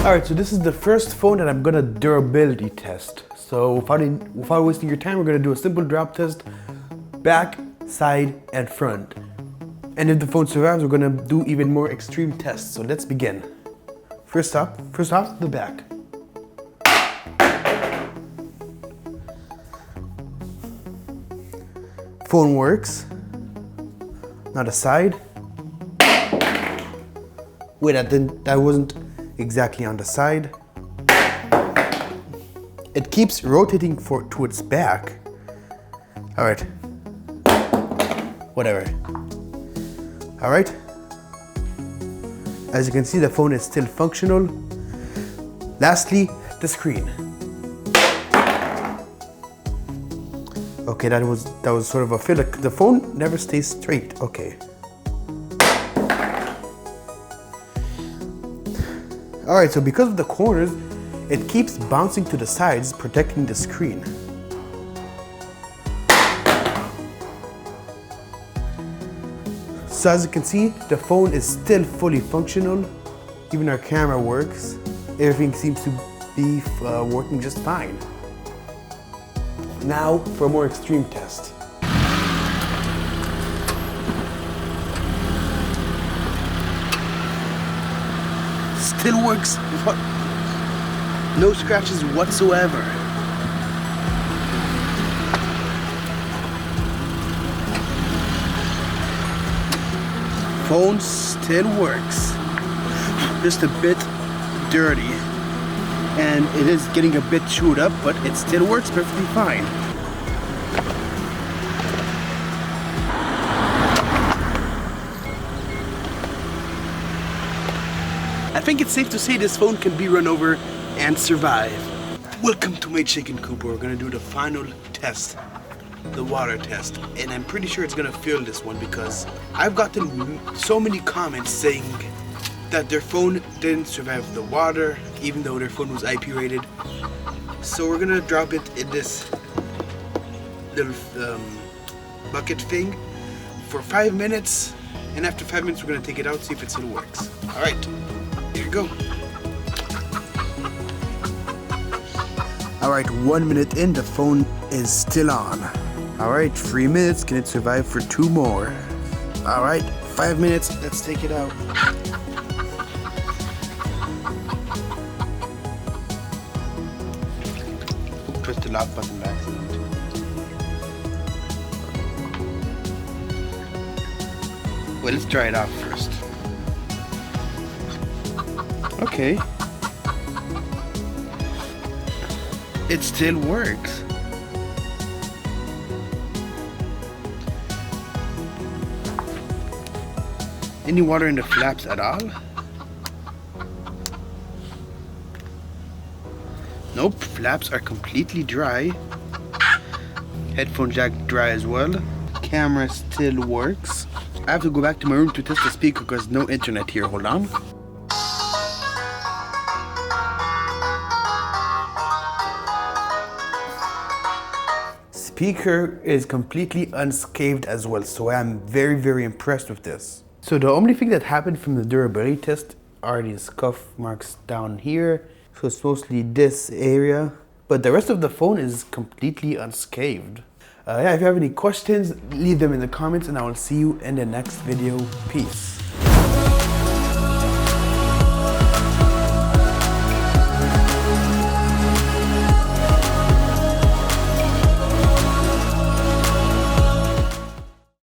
Alright, so this is the first phone that I'm gonna durability test. So without wasting your time, we're gonna do a simple drop test, back, side, and front. And if the phone survives, we're gonna do even more extreme tests. So let's begin. First off, the back. Phone works. Now the side. Wait, that wasn't exactly on the side. It keeps rotating to its back. All right. Whatever. All right. As you can see, the phone is still functional. Lastly, the screen. Okay, that was sort of a fail. The phone never stays straight. Okay. All right, so because of the corners, it keeps bouncing to the sides, protecting the screen. So as you can see, the phone is still fully functional. Even our camera works. Everything seems to be working just fine. Now for a more extreme test. Still works. No scratches whatsoever. Phone still works. Just a bit dirty. And it is getting a bit chewed up, but it still works perfectly fine. I think it's safe to say this phone can be run over and survive. Welcome to my chicken coop. We're gonna do the final test, the water test. And I'm pretty sure it's gonna fail this one because I've gotten so many comments saying that their phone didn't survive the water, even though their phone was IP rated. So we're gonna drop it in this little bucket thing for 5 minutes. And after 5 minutes, we're gonna take it out, see if it still works. All right. Here you go. All right, 1 minute in, the phone is still on. All right, 3 minutes, can it survive for 2 more? All right, 5 minutes, let's take it out. Press the lock button by accident. Well, let's dry it off first. Okay. It still works. Any water in the flaps at all? Nope, flaps are completely dry. Headphone jack dry as well. Camera still works. I have to go back to my room to test the speaker because no internet here. Hold on. Speaker is completely unscathed as well, so I'm very impressed with this. So the only thing that happened from the durability test are these scuff marks down here. So it's mostly this area, but the rest of the phone is completely unscathed. Yeah, if you have any questions, leave them in the comments and I will see you in the next video. Peace.